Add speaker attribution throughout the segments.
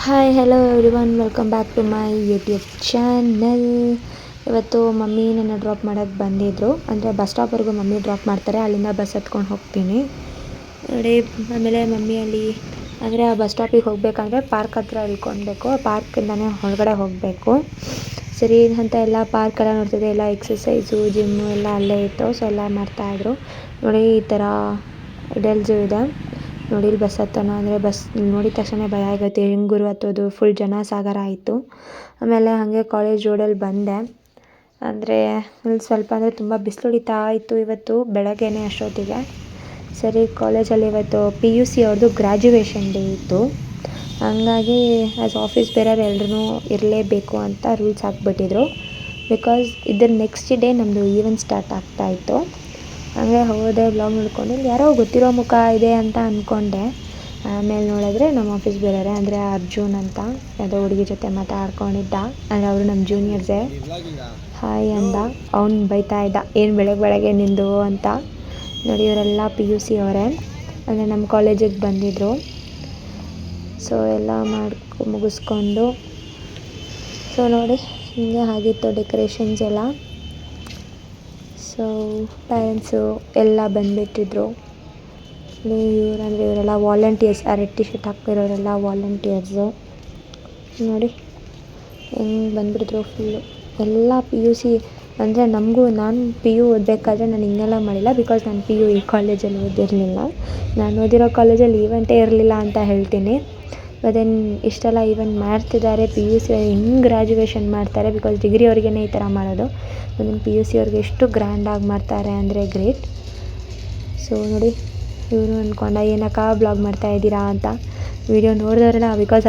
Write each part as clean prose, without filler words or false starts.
Speaker 1: Hi hello everyone, welcome back to my YouTube channel. ಇವತ್ತು mummy ನನ್ನ drop ಮಾಡೋಕ್ಕೆ ಬಂದಿದ್ದರು. ಅಂದರೆ ಬಸ್ ಸ್ಟಾಪ್ವರೆಗೂ ಮಮ್ಮಿ ಡ್ರಾಪ್ ಮಾಡ್ತಾರೆ, ಅಲ್ಲಿಂದ ಬಸ್ ಹತ್ಕೊಂಡು ಹೋಗ್ತೀನಿ ನೋಡಿ. ಆಮೇಲೆ ಮಮ್ಮಿಯಲ್ಲಿ ಅಂದರೆ ಆ ಬಸ್ ಸ್ಟಾಪಿಗೆ ಹೋಗಬೇಕಂದ್ರೆ ಪಾರ್ಕ್ ಹತ್ರ ಇಳ್ಕೊಳ್ಬೇಕು, ಪಾರ್ಕಿಂದನೇ ಹೊರಗಡೆ ಹೋಗಬೇಕು. ಸರಿ ಅಂತ ಎಲ್ಲ ಪಾರ್ಕ್ ಎಲ್ಲ ನೋಡ್ತಿದ್ದೆ, ಎಲ್ಲ ಎಕ್ಸಸೈಸು ಜಿಮ್ಮು ಎಲ್ಲ ಅಲ್ಲೇ ಇತ್ತು. ಸೊ ಎಲ್ಲ ಮಾಡ್ತಾಯಿದ್ರು ನೋಡಿ. ಈ ಥರ ಇಡಲ್ಸು ಇದೆ ನೋಡಿ. ಇಲ್ಲಿ ಬಸ್ ಹತ್ತೋಣ ಅಂದರೆ ಬಸ್ ನೋಡಿದ ತಕ್ಷಣ ಭಯ ಆಗುತ್ತೆ, ಹೆಂಗೆ ಗುರು ಹತ್ತೋದು, ಫುಲ್ ಜನ ಸಾಗರ ಆಯಿತು. ಆಮೇಲೆ ಹಾಗೆ ಕಾಲೇಜ್ ರೋಡಲ್ಲಿ ಬಂದೆ. ಅಂದರೆ ಇಲ್ಲಿ ಸ್ವಲ್ಪ ಅಂದರೆ ತುಂಬ ಬಿಸಿಲು ಹೊಡಿತಾ ಇತ್ತು ಇವತ್ತು ಬೆಳಗ್ಗೆನೇ ಅಷ್ಟೊತ್ತಿಗೆ. ಸರಿ, ಕಾಲೇಜಲ್ಲಿ ಇವತ್ತು PUC ಅವ್ರದ್ದು ಗ್ರ್ಯಾಜುಯೇಷನ್ ಡೇ ಇತ್ತು. ಹಂಗಾಗಿ ಆ್ಯಸ್ ಆಫೀಸ್ ಬೇರೆಯವ್ರು ಎಲ್ಲರೂ ಇರಲೇಬೇಕು ಅಂತ ರೂಲ್ಸ್ ಹಾಕ್ಬಿಟ್ಟಿದ್ರು. ಬಿಕಾಸ್ ಇದ್ರ ನೆಕ್ಸ್ಟ್ ಡೇ ನಮ್ಮದು ಈವೆಂಟ್ ಸ್ಟಾರ್ಟ್ ಆಗ್ತಾಯಿತ್ತು. ಹಾಗೆ ಹೋದೆ, ಬ್ಲಾಗ್ ನೋಡ್ಕೊಂಡು ಇಲ್ಲಿ ಯಾರೋ ಗೊತ್ತಿರೋ ಮುಖ ಇದೆ ಅಂತ ಅಂದ್ಕೊಂಡೆ. ಆಮೇಲೆ ನೋಡಿದ್ರೆ ನಮ್ಮ ಆಫೀಸ್ ಬೇರೆಯವರೇ, ಅಂದರೆ ಅರ್ಜುನ್ ಅಂತ ಯಾವುದೋ ಹುಡುಗಿ ಜೊತೆ ಮಾತಾಡ್ಕೊಂಡಿದ್ದ. ಅಂದರೆ ಅವರು ನಮ್ಮ ಜೂನಿಯರ್ಸೇ. ಹಾಯ್ ಅಂದ, ಅವ್ನು ಬೈತಾ ಇದ್ದ, ಏನು ಬೆಳಗ್ಗೆ ನಿಂದು ಅಂತ ನೋಡಿ. ಇವರೆಲ್ಲ PUC ಅವರೇ, ಅಂದರೆ ನಮ್ಮ ಕಾಲೇಜಿಗೆ ಬಂದಿದ್ದರು. ಸೊ ಎಲ್ಲ ಮುಗಿಸ್ಕೊಂಡು ಸೊ ನೋಡಿ ಹಿಂಗೆ ಆಗಿತ್ತು ಡೆಕೋರೇಷನ್ಸ್ ಎಲ್ಲ. ಸೊ ಪ್ಯಾರೆಂಟ್ಸು ಎಲ್ಲ ಬಂದುಬಿಟ್ಟಿದ್ರು. ಇವರೆಲ್ಲ ವಾಲಂಟಿಯರ್ಸ್, ಆ ರೆಡ್ ಟಿ ಶರ್ಟ್ ಹಾಕಿರೋರೆಲ್ಲ ವಾಲಂಟಿಯರ್ಸು ನೋಡಿ ಹೆಂಗೆ ಬಂದುಬಿಟ್ಟಿದ್ರು ಫುಲ್ಲು ಎಲ್ಲ PUC. ಅಂದರೆ ನಾನು PU ಓದಬೇಕಾದ್ರೆ ನಾನು ಹಿಂಗೆಲ್ಲ ಮಾಡಿಲ್ಲ, ಬಿಕಾಸ್ ನಾನು PU ಈ ಕಾಲೇಜಲ್ಲಿ ಓದಿರಲಿಲ್ಲ. ನಾನು ಓದಿರೋ ಕಾಲೇಜಲ್ಲಿ ಈವೆಂಟೇ ಇರಲಿಲ್ಲ ಅಂತ ಹೇಳ್ತೀನಿ. ಅದೇನು ಇಷ್ಟೆಲ್ಲ ಈವೆಂಟ್ ಮಾಡ್ತಿದ್ದಾರೆ. PUC ಹೆಂಗೆ ಗ್ರ್ಯಾಜುಯೇಷನ್ ಮಾಡ್ತಾರೆ, ಬಿಕಾಸ್ ಡಿಗ್ರಿ ಅವ್ರಿಗೇ ಈ ಥರ ಮಾಡೋದು. ಅದನ್ನು PUC ಅವ್ರಿಗೆ ಎಷ್ಟು ಗ್ರ್ಯಾಂಡಾಗಿ ಮಾಡ್ತಾರೆ ಅಂದರೆ ಗ್ರೇಟ್. ಸೊ ನೋಡಿ, ಇವರು ಅಂದ್ಕೊಂಡ ಏನಕ್ಕ ಬ್ಲಾಗ್ ಮಾಡ್ತಾಯಿದ್ದೀರಾ ಅಂತ. ವಿಡಿಯೋ ನೋಡಿದವರೆಲ್ಲ, ಬಿಕಾಸ್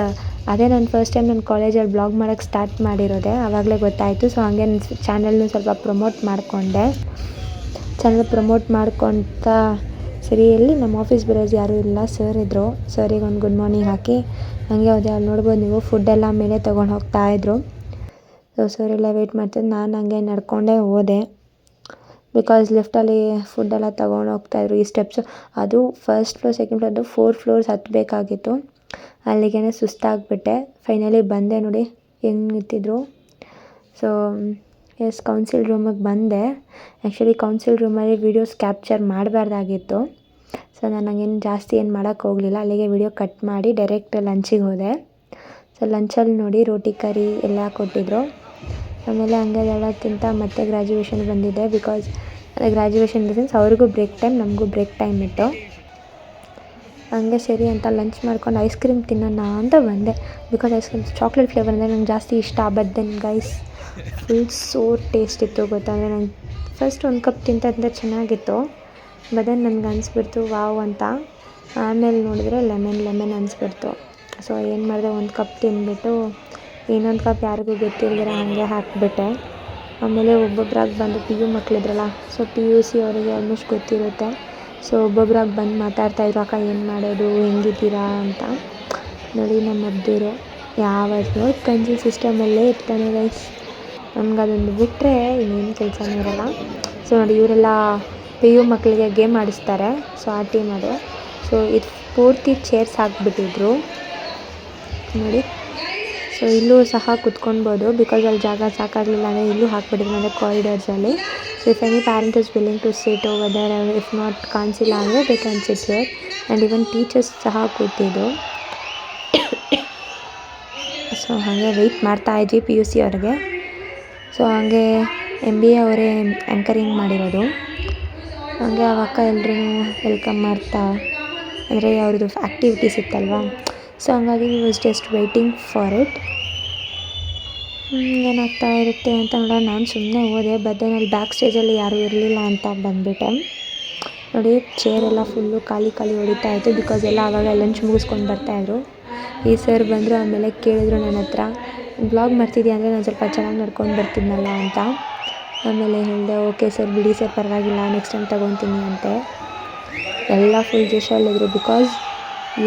Speaker 1: ಅದೇ ನಾನು ಫಸ್ಟ್ ಟೈಮ್ ನನ್ನ ಕಾಲೇಜಲ್ಲಿ ಬ್ಲಾಗ್ ಮಾಡೋಕ್ಕೆ ಸ್ಟಾರ್ಟ್ ಮಾಡಿರೋದೆ, ಆವಾಗಲೇ ಗೊತ್ತಾಯಿತು. ಸೊ ಹಾಗೆ ನನ್ನ ಚಾನಲ್ನು ಸ್ವಲ್ಪ ಪ್ರಮೋಟ್ ಮಾಡಿಕೊಂಡೆ. ಚಾನಲ್ ಪ್ರಮೋಟ್ ಮಾಡ್ಕೊತಾ ಸರಿ, ಎಲ್ಲಿ ನಮ್ಮ ಆಫೀಸ್ ಬರೋದು ಯಾರೂ ಇಲ್ಲ, ಸರ್ ಇದ್ದರು. ಸರಿಗೆ ಒಂದು ಗುಡ್ ಮಾರ್ನಿಂಗ್ ಹಾಕಿ ಹಾಗೆ ಹೋದೆ. ಅಲ್ಲಿ ನೋಡ್ಬೋದು ನೀವು, ಫುಡ್ಡೆಲ್ಲ ಮೇಲೆ ತೊಗೊಂಡು ಹೋಗ್ತಾಯಿದ್ರು. ಸೊ ಸರ್ ಎಲ್ಲ ವೆಯ್ಟ್ ಮಾಡ್ತಿದ್ದು, ನಾನು ಹಂಗೆ ನಡ್ಕೊಂಡೇ ಹೋದೆ. ಬಿಕಾಸ್ ಲಿಫ್ಟಲ್ಲಿ ಫುಡ್ಡೆಲ್ಲ ತೊಗೊಂಡು ಹೋಗ್ತಾಯಿದ್ರು. ಈ ಸ್ಟೆಪ್ಸು ಅದು ಫಸ್ಟ್ ಫ್ಲೋರ್ ಸೆಕೆಂಡ್ ಫ್ಲೋರ್ ಅದು 4 ಫ್ಲೋರ್ಸ್ ಹತ್ತಬೇಕಾಗಿತ್ತು. ಅಲ್ಲಿಗೆ ಸುಸ್ತಾಗಿಬಿಟ್ಟೆ. ಫೈನಲಿ ಬಂದೆ ನೋಡಿ ಹೆಂಗೆ ನಿಂತಿದ್ರು. ಸೊ ಎಸ್, ಕೌನ್ಸಿಲ್ ರೂಮಿಗೆ ಬಂದೆ. ಆ್ಯಕ್ಚುಲಿ ಕೌನ್ಸಿಲ್ ರೂಮಲ್ಲಿ ವೀಡಿಯೋಸ್ ಕ್ಯಾಪ್ಚರ್ ಮಾಡಬಾರ್ದಾಗಿತ್ತು. ಸೊ ನಾನು ಹಂಗೇನು ಜಾಸ್ತಿ ಏನು ಮಾಡೋಕ್ಕೆ ಹೋಗಲಿಲ್ಲ. ಅಲ್ಲಿಗೆ ವಿಡಿಯೋ ಕಟ್ ಮಾಡಿ ಡೈರೆಕ್ಟ್ ಲಂಚಿಗೆ ಹೋದೆ. ಸೊ ಲಂಚಲ್ಲಿ ನೋಡಿ ರೋಟಿ ಕರಿ ಎಲ್ಲ ಕೊಟ್ಟಿದ್ದರು. ಆಮೇಲೆ ಹಂಗೆ ಎಲ್ಲ ತಿಂತ ಮತ್ತೆ ಗ್ರ್ಯಾಜುಯೇಷನ್ ಬಂದಿದ್ದೆ. Because graduation in the sense ಅವ್ರಿಗೂ ಬ್ರೇಕ್ ಟೈಮ್, ನಮಗೂ ಬ್ರೇಕ್ ಟೈಮ್ ಇತ್ತು. ಹಂಗೆ ಸರಿ ಅಂತ ಲಂಚ್ ಮಾಡ್ಕೊಂಡು ಐಸ್ ಕ್ರೀಮ್ ತಿನ್ನೋಣ ಅಂತ ಬಂದೆ. Because ice cream chocolate flavour ಅಂದರೆ ನಂಗೆ ಜಾಸ್ತಿ ಇಷ್ಟ. But then guys full so taste ಇತ್ತು ಗೊತ್ತಾ. ಅಂದರೆ ನಂಗೆ ಫಸ್ಟ್ ಒಂದು ಕಪ್ ತಿಂತಂದ್ರೆ ಚೆನ್ನಾಗಿತ್ತು, ಬಟ್ ದೆನ್ ನನಗೆ ಅನಿಸ್ಬಿಡ್ತು ವಾವ್ ಅಂತ. ಆಮೇಲೆ ನೋಡಿದ್ರೆ ಲೆಮನ್ ಅನಿಸ್ಬಿಡ್ತು. ಸೊ ಏನು ಮಾಡಿದೆ, ಒಂದು ಕಪ್ ತಿಂದ್ಬಿಟ್ಟು ಇನ್ನೊಂದು ಕಪ್ ಯಾರಿಗೂ ಗೊತ್ತಿಲ್ಲದಿರ ಹಾಗೆ ಹಾಕಿಬಿಟ್ಟೆ. ಆಮೇಲೆ ಒಬ್ಬೊಬ್ಬರಾಗಿ ಬಂದು PU ಮಕ್ಕಳಿದ್ರಲ್ಲ, ಸೊ PUC ಅವರಿಗೆ ಆಲ್ಮೋಸ್ಟ್ ಗೊತ್ತಿರುತ್ತೆ. ಸೊ ಒಬ್ಬೊಬ್ಬರಾಗಿ ಬಂದು ಮಾತಾಡ್ತಾಯಿದ್ರು, ಅಕ್ಕ ಏನು ಮಾಡೋದು, ಹೆಂಗಿದ್ದೀರಾ ಅಂತ ನೋಡಿ. ನಮ್ಮ ಅಬ್ದಿರು ಯಾವತ್ತು ನೋಡಿ ಕಂಜಿ ಸಿಸ್ಟಮಲ್ಲೇ ಇರ್ತಾನೆ ಗೈಸ್. ನಮ್ಗೆ ಅದೊಂದು ಬಿಟ್ಟರೆ ಇನ್ನೇನು ಕೆಲಸನೇ ಇರೋಲ್ಲ. ಸೊ ನೋಡಿ ಇವರೆಲ್ಲ PU ಮಕ್ಕಳಿಗೆ ಗೇಮ್ ಆಡಿಸ್ತಾರೆ. ಸೊ ಆ ಟೀಮ್ ಅದು. ಸೊ ಇದು ಪೂರ್ತಿ ಚೇರ್ಸ್ ಹಾಕಿಬಿಟ್ಟಿದ್ರು ನೋಡಿ. ಸೊ ಇಲ್ಲೂ ಸಹ ಕುತ್ಕೊಳ್ಬೋದು, ಬಿಕಾಸ್ ಅಲ್ಲಿ ಜಾಗ ಸಾಕಾಗಲಿಲ್ಲ ಅಂದರೆ ಇಲ್ಲೂ ಹಾಕ್ಬಿಟ್ಟಿದ್ರು, ಅಂದರೆ ಕಾರಿಡಾರ್ಸಲ್ಲಿ. So if any parent is willing to sit over there, if not ಕಾಣಿಸಿಲ್ಲ ಅಂದರೆ they can sit here. And even teachers ಸಹ ಕೂತಿದ್ದು. ಸೊ ಹಾಗೆ ವೆಯ್ಟ್ ಮಾಡ್ತಾಯಿದ್ವಿ PUC ಅವ್ರಿಗೆ. ಸೊ ಹಾಗೆ MBA ಅವರೇ ಆ್ಯಂಕರಿಂಗ್ ಮಾಡಿರೋದು. ಹಾಗೆ ಆ ಅಕ್ಕ ಎಲ್ಲರೂ ವೆಲ್ಕಮ್ ಮಾಡ್ತಾ, ಅಂದರೆ ಅವ್ರದ್ದು ಆ್ಯಕ್ಟಿವಿಟೀಸ್ ಇತ್ತಲ್ವ. ಸೊ ಹಂಗಾಗಿ was just waiting for it. ಏನಾಗ್ತಾ ಇರುತ್ತೆ ಅಂತ ನೋಡೋಣ. ನಾನು ಸುಮ್ಮನೆ ಹೋದೆ, ಬಟ್ ಅಲ್ಲಿ ಬ್ಯಾಕ್ ಸ್ಟೇಜಲ್ಲಿ ಯಾರೂ ಇರಲಿಲ್ಲ ಅಂತ ಬಂದುಬಿಟ್ಟೆ ನೋಡಿ. ಚೇರೆಲ್ಲ ಫುಲ್ಲು ಖಾಲಿ ಹೊಡಿತಾ ಇತ್ತು, ಬಿಕಾಸ್ ಎಲ್ಲ ಆವಾಗ ಲಂಚ್ ಮುಗಿಸ್ಕೊಂಡು ಬರ್ತಾಯಿದ್ರು. ಈ ಸರ್ ಬಂದರು. ಆಮೇಲೆ ಕೇಳಿದ್ರು ನನ್ನ ಹತ್ರ, ಬ್ಲಾಗ್ ಮಾಡ್ತಿದ್ದೀಯ ಅಂದರೆ ನಾನು ಸ್ವಲ್ಪ ಚೆನ್ನಾಗಿ ನಡ್ಕೊಂಡು ಬರ್ತಿದ್ನಲ್ಲ ಅಂತ. ಆಮೇಲೆ ಹೇಳಿದೆ, ಓಕೆ ಸರ್ ಬಿಡಿ ಸರ್ ಪರವಾಗಿಲ್ಲ, ನೆಕ್ಸ್ಟ್ ಟೈಮ್ ತೊಗೊತೀನಿ ಅಂತೆ. ಎಲ್ಲ ಫುಲ್ ಜೋಶಲ್ಲಿದ್ದರು. ಬಿಕಾಸ್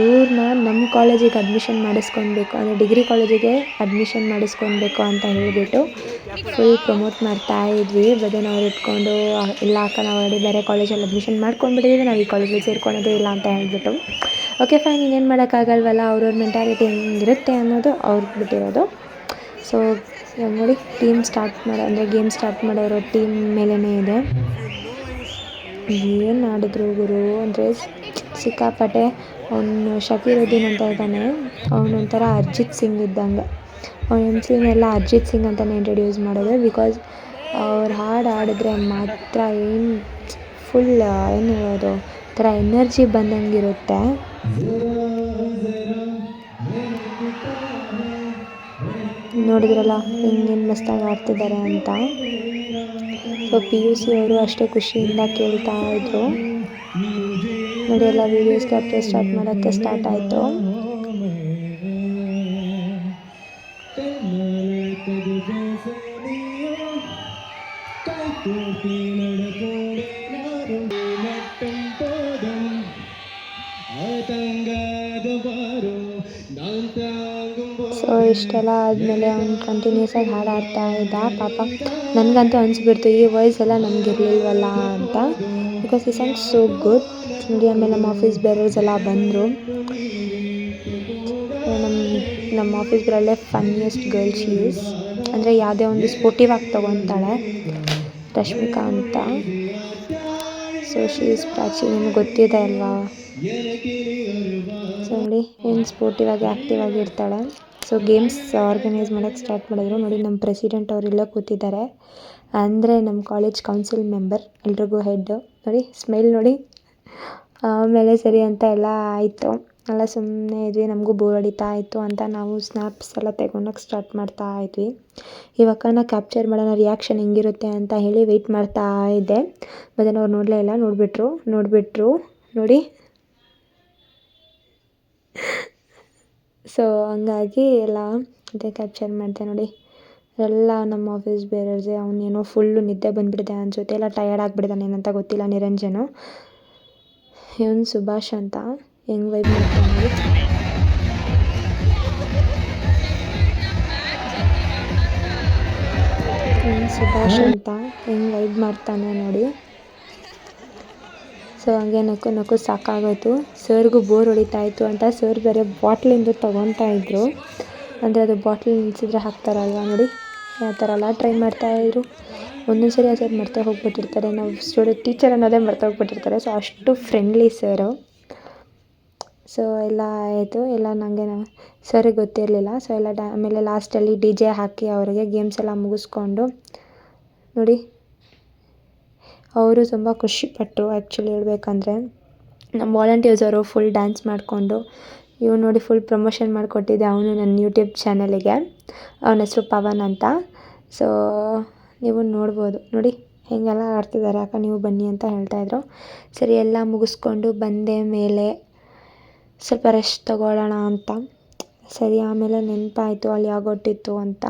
Speaker 1: ಇವ್ರನ್ನ ನಮ್ಮ ಕಾಲೇಜಿಗೆ ಅಡ್ಮಿಷನ್ ಮಾಡಿಸ್ಕೊಳ್ಬೇಕು, ಅಂದರೆ ಡಿಗ್ರಿ ಕಾಲೇಜಿಗೆ ಅಡ್ಮಿಷನ್ ಮಾಡಿಸ್ಕೊಳ್ಬೇಕು ಅಂತ ಹೇಳಿಬಿಟ್ಟು ಫುಲ್ ಪ್ರಮೋಟ್ ಮಾಡ್ತಾಯಿದ್ವಿ. ಬಟ್ ಅವ್ರು ಇಟ್ಕೊಂಡು, ಇಲ್ಲ ಅಕ್ಕ ನಾವು ಆಲ್ರೆಡಿ ಬೇರೆ ಕಾಲೇಜಲ್ಲಿ ಅಡ್ಮಿಷನ್ ಮಾಡ್ಕೊಂಡ್ಬಿಟ್ಟಿದ್ದೀವಿ, ನಾವು ಈ ಕಾಲೇಜಲ್ಲಿ ಸೇರ್ಕೊಳ್ಳೋದೇ ಇಲ್ಲ ಅಂತ ಹೇಳಿಬಿಟ್ಟು ಓಕೆ ಫೈನ್, ಇನ್ನೇನು ಮಾಡೋಕ್ಕಾಗಲ್ವಲ್ಲ, ಅವ್ರವ್ರ ಮೆಂಟಾಲಿಟಿ ಹೆಂಗಿರುತ್ತೆ ಅನ್ನೋದು ಅವ್ರಿಗೆ ಬಿಟ್ಟಿರೋದು. ಸೊ ನೋಡಿ, ಟೀಮ್ ಸ್ಟಾರ್ಟ್ ಮಾಡೋ ಅಂದರೆ ಗೇಮ್ ಸ್ಟಾರ್ಟ್ ಮಾಡೋರು ಟೀಮ್ ಮೇಲೇ ಇದೆ. ಏನು ಆಡಿದ್ರು ಗುರು ಅಂದರೆ ಸಿಕ್ಕಾಪಟ್ಟೆ. ಅವನು ಶಕೀರುದ್ದೀನ್ ಅಂತ ಇದ್ದಾನೆ, ಅವನೊಂಥರ ಅರ್ಜಿತ್ ಸಿಂಗ್ ಇದ್ದಂಗೆ. ಅವ್ನು MC ಅರ್ಜಿತ್ ಸಿಂಗ್ ಅಂತಲೇ ಇಂಟ್ರಡ್ಯೂಸ್ ಮಾಡೋದು. ಬಿಕಾಸ್ ಅವ್ರು ಹಾಡು ಆಡಿದ್ರೆ ಮಾತ್ರ ಏನು ಫುಲ್ ಏನು ಹೇಳೋದು ಥರ ಎನರ್ಜಿ ಬಂದಂಗಿರುತ್ತೆ. ನೋಡಿದ್ರಲ್ಲ ಹಿಂಗೇನು ಮಸ್ತಾಗಿ ಆಡ್ತಿದ್ದಾರೆ ಅಂತ. ಸೊ PUC ಅವರು ಅಷ್ಟೇ ಖುಷಿಯಿಂದ ಕೇಳ್ತಾ ಇದ್ರು. ನೋಡಿ, ಎಲ್ಲ ವೀಡಿಯೋಸ್ ಕ್ಯಾಪ್ಚರ್ ಮಾಡೋಕ್ಕೆ ಸ್ಟಾರ್ಟ್ ಆಯಿತು. ಸೊ ಇಷ್ಟೆಲ್ಲ ಆದಮೇಲೆ ಅವ್ನು ಕಂಟಿನ್ಯೂಸ್ ಆಗಿ ಹಾಡು ಆಡ್ತಾ ಇದ್ದ. ಪಾಪ ನನಗಂತೂ ಅನಿಸ್ಬಿಡ್ತು ಈ ವಾಯ್ಸ್ ಎಲ್ಲ ನಮಗಿರ್ಲಿಲ್ವಲ್ಲ ಅಂತ. ಬಿಕಾಸ್ ಈ ಸಾಂಗ್ ಸೋ ಗುಡ್. ನೋಡಿ, ಆಮೇಲೆ ನಮ್ಮ ಆಫೀಸ್ ಬೇರೆಯವ್ಸ್ ಎಲ್ಲ ಬಂದರು. ನಮ್ಮ ಆಫೀಸ್ ಬೇರಲ್ಲೇ ಫನ್ನಿಯೆಸ್ಟ್ ಗರ್ಲ್ ಶಿ ಈಸ್. ಅಂದರೆ ಯಾವುದೇ ಒಂದು ಸ್ಪೋರ್ಟಿವ್ ಆಗಿ ತೊಗೊತಾಳೆ, ರಶ್ಮಿಕಾ ಅಂತ. ಸೊ ಶಿ ಈಸ್ ಪ್ರಾಚಿ, ನಿಮಗೆ ಗೊತ್ತಿದೆ ಅಲ್ವಾ. ಸೊ ನೋಡಿ, ಏನು ಸ್ಪೋರ್ಟಿವ್ ಆಗಿ ಆ್ಯಕ್ಟಿವ್ ಆಗಿರ್ತಾಳೆ. ಸೊ ಗೇಮ್ಸ್ ಆರ್ಗನೈಸ್ ಮಾಡೋಕ್ಕೆ ಸ್ಟಾರ್ಟ್ ಮಾಡಿದ್ರು. ನೋಡಿ, ನಮ್ಮ ಪ್ರೆಸಿಡೆಂಟ್ ಅವರೆಲ್ಲ ಕೂತಿದ್ದಾರೆ, ಅಂದರೆ ನಮ್ಮ ಕಾಲೇಜ್ ಕೌನ್ಸಿಲ್ ಮೆಂಬರ್, ಎಲ್ರಿಗೂ ಹೆಡ್. ನೋಡಿ ಸ್ಮೈಲ್ ನೋಡಿ. ಆಮೇಲೆ ಸರಿ ಅಂತ ಎಲ್ಲ ಆಯಿತು. ಎಲ್ಲ ಸುಮ್ಮನೆ ಇದ್ವಿ, ನಮಗೂ ಬೋರ್ ಹೊಡಿತಾ ಇತ್ತು ಅಂತ ನಾವು ಸ್ನ್ಯಾಪ್ಸ್ ಎಲ್ಲ ತೆಗೊಳಕ್ಕೆ ಸ್ಟಾರ್ಟ್ ಮಾಡ್ತಾ ಇದ್ವಿ. ಇವಾಗನ ಕ್ಯಾಪ್ಚರ್ ಮಾಡೋಣ, ರಿಯಾಕ್ಷನ್ ಹೆಂಗಿರುತ್ತೆ ಅಂತ ಹೇಳಿ ವೆಯ್ಟ್ ಮಾಡ್ತಾ ಇದ್ದೆ. ಮತ್ತು ಅವ್ರು ನೋಡಲೇ ಇಲ್ಲ, ನೋಡಿಬಿಟ್ರು ನೋಡಿ. ಸೊ ಹಂಗಾಗಿ ಎಲ್ಲ ಅದೇ ಕ್ಯಾಪ್ಚರ್ ಮಾಡಿದೆ ನೋಡಿ. ಎಲ್ಲ ನಮ್ಮ ಆಫೀಸ್ ಬೇರೆಯವ್ರದ್ದೇ. ಅವನೇನೋ ಫುಲ್ಲು ನಿದ್ದೆ ಬಂದುಬಿಟ್ಟಿದೆ ಅನಿಸುತ್ತೆ, ಎಲ್ಲ ಟಯರ್ಡ್ ಆಗಿಬಿಟ್ಟಿದ್ದಾನೆ ಏನಂತ ಗೊತ್ತಿಲ್ಲ. ನಿರಂಜನು, ಇವನು ಸುಭಾಷ್ ಅಂತ ಹೆಂಗೆ ವೈಬ್ ಮಾಡ್ತಾನೆ ನೋಡಿ. ಸುಭಾಷ್ ಅಂತ ಹೆಂಗೆ ವೈಬ್ ಮಾಡ್ತಾನೆ ನೋಡಿ. ಸೊ ಹಂಗೆ ನಕ್ಕು ಸಾಕಾಗೋಯ್ತು. ಸರ್ಗೂ ಬೋರ್ ಹೊಡಿತಾ ಇತ್ತು ಅಂತ ಸರ್ ಬೇರೆ ಬಾಟ್ಲಿಂದ ತೊಗೊತಾ ಇದ್ರು. ಅಂದರೆ ಅದು ಬಾಟ್ಲ್ ನಿಲ್ಲಿಸಿದ್ರೆ ಹಾಕ್ತಾರಲ್ವ ನೋಡಿ, ಆ ಥರ ಎಲ್ಲ ಟ್ರೈ ಮಾಡ್ತಾಯಿದ್ರು. ಒಂದೊಂದು ಸರಿ ಆ ಸರ್ ಮರ್ತೇ ಹೋಗ್ಬಿಟ್ಟಿರ್ತಾರೆ, ನಾವು ಟೀಚರ್ ಅನ್ನೋದೇ ಮರ್ತೇ ಹೋಗ್ಬಿಟ್ಟಿರ್ತಾರೆ. ಸೊ ಅಷ್ಟು ಫ್ರೆಂಡ್ಲಿ ಸರು. ಸೊ ಎಲ್ಲ ಆಯಿತು, ಎಲ್ಲ ನನಗೆ ಸರಿಗೆ ಗೊತ್ತಿರಲಿಲ್ಲ. ಸೊ ಎಲ್ಲ ಆಮೇಲೆ ಲಾಸ್ಟಲ್ಲಿ DJ ಹಾಕಿ ಅವರಿಗೆ ಗೇಮ್ಸ್ ಎಲ್ಲ ಮುಗಿಸ್ಕೊಂಡು ನೋಡಿ, ಅವರು ತುಂಬ ಖುಷಿಪಟ್ಟರು. ಆ್ಯಕ್ಚುಲಿ ಹೇಳ್ಬೇಕಂದ್ರೆ ನಮ್ಮ ವಾಲಂಟಿಯರ್ಸ್ ಅವರು ಫುಲ್ ಡ್ಯಾನ್ಸ್ ಮಾಡಿಕೊಂಡು, ಇವ್ನು ನೋಡಿ ಫುಲ್ ಪ್ರಮೋಷನ್ ಮಾಡಿಕೊಟ್ಟಿದ್ದೆ ಅವನು ನನ್ನ ಯೂಟ್ಯೂಬ್ ಚಾನಲಿಗೆ. ಅವನ ಹೆಸರು ಪವನ್ ಅಂತ. ಸೊ ನೀವು ನೋಡ್ಬೋದು ನೋಡಿ ಹೇಗೆಲ್ಲ ಆಡ್ತಿದ್ದಾರೆ. ಅಕ್ಕ ನೀವು ಬನ್ನಿ ಅಂತ ಹೇಳ್ತಾಯಿದ್ರು. ಸರಿ, ಎಲ್ಲ ಮುಗಿಸ್ಕೊಂಡು ಬಂದೆ ಮೇಲೆ ಸ್ವಲ್ಪ ರೆಸ್ಟ್ ತೊಗೊಳ್ಳೋಣ ಅಂತ. ಸರಿ, ಆಮೇಲೆ ನೆನಪಾಯಿತು ಅಲ್ಲಿ ಯಾಗೊಟ್ಟಿತ್ತು ಅಂತ.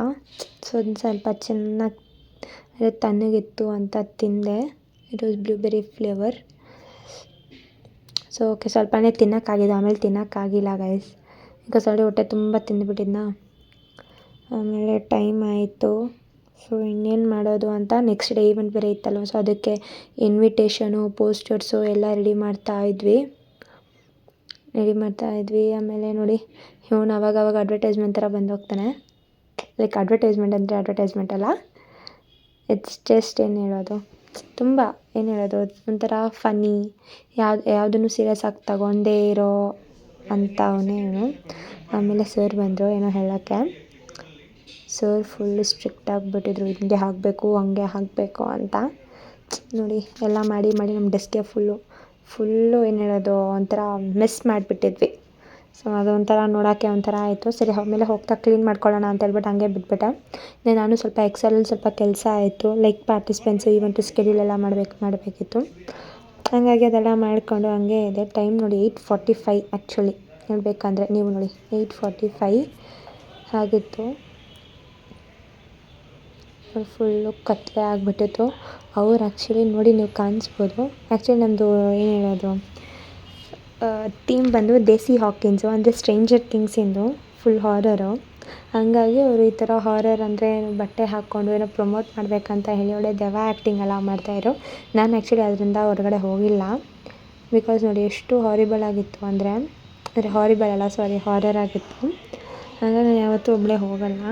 Speaker 1: ಸೊ ಒಂದು ಸ್ವಲ್ಪ ಚೆನ್ನಾಗಿ ತಣ್ಣಗಿತ್ತು ಅಂತ ತಿಂದೆ. It was blueberry flavour. So okay, ಸ್ವಲ್ಪನೇ ತಿನ್ನೋಕ್ಕಾಗಿದ್ದು, ಆಮೇಲೆ ತಿನ್ನೋಕ್ಕಾಗಿಲ್ಲ ಗೈಸ್. ಬಿಕಾಸ್ ಆಲ್ರೆಡಿ ಹೊಟ್ಟೆ ತುಂಬ ತಿಂದುಬಿಟ್ಟಿದ್ನಾ. ಆಮೇಲೆ ಟೈಮ್ ಆಯಿತು. ಸೊ ಇನ್ನೇನು ಮಾಡೋದು ಅಂತ ನೆಕ್ಸ್ಟ್ ಡೇ ಈವೆಂಟ್ ಬೇರೆ ಇತ್ತಲ್ವ. ಸೊ ಅದಕ್ಕೆ ಇನ್ವಿಟೇಷನು, ಪೋಸ್ಟರ್ಸು ಎಲ್ಲ ರೆಡಿ ಮಾಡ್ತಾ ಇದ್ವಿ. ಆಮೇಲೆ ನೋಡಿ, ಇವನು ಅವಾಗವಾಗ ಅಡ್ವರ್ಟೈಸ್ಮೆಂಟ್ ಥರ ಬಂದು ಹೋಗ್ತಾನೆ. ಲೈಕ್ ಅಡ್ವರ್ಟೈಸ್ಮೆಂಟ್ ಅಂದರೆ ಅಡ್ವರ್ಟೈಸ್ಮೆಂಟ್ ಅಲ್ಲ, ಇಟ್ಸ್ ಜಸ್ಟ್ ಏನು ಹೇಳೋದು, ತುಂಬ ಏನು ಹೇಳೋದು, ಒಂಥರ ಫನ್ನಿ, ಯಾವುದನ್ನು ಸೀರಿಯಸ್ ಆಗಿ ತಗೊಂಡೇ ಇರೋ ಅಂಥವನೇ ಇವನು. ಆಮೇಲೆ ಸರ್ ಬಂದರು ಏನೋ ಹೇಳೋಕ್ಕೆ. ಸರ್ ಫುಲ್ಲು ಸ್ಟ್ರಿಕ್ಟ್ ಆಗಿಬಿಟ್ಟಿದ್ರು, ಹಿಂಗೆ ಹಾಕಬೇಕು ಹಂಗೆ ಹಾಕಬೇಕು ಅಂತ. ನೋಡಿ ಎಲ್ಲ ಮಾಡಿ ನಮ್ಮ ಡೆಸ್ಕ್ಗೆ ಫುಲ್ಲು ಏನು ಹೇಳೋದು, ಒಂಥರ ಮಿಸ್ ಮಾಡಿಬಿಟ್ಟಿದ್ವಿ. ಸೊ ಅದೊಂಥರ ನೋಡೋಕ್ಕೆ ಒಂಥರ ಆಯಿತು. ಸರಿ, ಆಮೇಲೆ ಹೋಗ್ತಾ ಕ್ಲೀನ್ ಮಾಡ್ಕೊಳ್ಳೋಣ ಅಂತ ಹೇಳ್ಬಿಟ್ಟು ಹಂಗೆ ಬಿಟ್ಬಿಟ್ಟೆ. ನಾನು ಸ್ವಲ್ಪ ಎಕ್ಸೆಲಲ್ಲಿ ಸ್ವಲ್ಪ ಕೆಲಸ ಆಯಿತು, ಲೈಕ್ ಪಾರ್ಟಿಸಿಪೆಂಟ್ಸು ಈವೆಂಟು ಸ್ಕೆಡ್ಯೂಲ್ ಎಲ್ಲ ಮಾಡಬೇಕಿತ್ತು. ಹಾಗಾಗಿ ಅದೆಲ್ಲ ಮಾಡಿಕೊಂಡು ಹಂಗೆ ಇದೆ. ಟೈಮ್ ನೋಡಿ 8:45 ಆ್ಯಕ್ಚುಲಿ ಹೇಳ್ಬೇಕಂದ್ರೆ. ನೀವು ನೋಡಿ 8:45 ಆಗಿತ್ತು. ಫುಲ್ಲು ಕತ್ತಲೆ ಆಗಿಬಿಟ್ಟಿತ್ತು. ಅವ್ರು ಆ್ಯಕ್ಚುಲಿ ನೋಡಿ ನೀವು ಕಾಣಿಸ್ಬೋದು. ಆ್ಯಕ್ಚುಲಿ ನಮ್ಮದು ಏನು ಹೇಳೋದು, ಥೀಮ್ ಬಂದು ದೇಸಿ ಹಾಕಿನ್ಸು, ಅಂದರೆ ಸ್ಟ್ರೇಂಜರ್ ಥಿಂಗ್ಸಿಂದು ಫುಲ್ ಹಾರರು. ಹಾಗಾಗಿ ಅವರು ಈ ಥರ ಹಾರರ್ ಅಂದರೆ ಬಟ್ಟೆ ಹಾಕ್ಕೊಂಡು ಏನೋ ಪ್ರಮೋಟ್ ಮಾಡಬೇಕಂತ ಹೇಳಿ ಒಳ್ಳೆ ದೆವ್ವ ಆ್ಯಕ್ಟಿಂಗ್ ಎಲ್ಲ ಮಾಡ್ತಾಯಿದ್ರು. ನಾನು ಆ್ಯಕ್ಚುಲಿ ಅದರಿಂದ ಹೊರಗಡೆ ಹೋಗಿಲ್ಲ. ಬಿಕಾಸ್ ನೋಡಿ ಎಷ್ಟು ಹಾರಿಬಲ್ ಆಗಿತ್ತು ಅಂದರೆ ಅಂದರೆ ಹಾರಿಬಲ್ ಅಲ್ಲ ಸಾರಿ ಹಾರರ್ ಆಗಿತ್ತು. ಅಂದರೆ ನಾನು ಯಾವತ್ತೂ ಒಬ್ಬಳೇ ಹೋಗಲ್ಲ.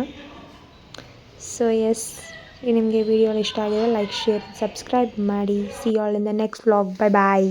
Speaker 1: ಸೊ ಎಸ್, ನಿಮಗೆ ವಿಡಿಯೋ ಇಷ್ಟ ಆಗಿದ್ರೆ ಲೈಕ್, ಶೇರ್, ಸಬ್ಸ್ಕ್ರೈಬ್ ಮಾಡಿ. See all in the next vlog. Bye bye.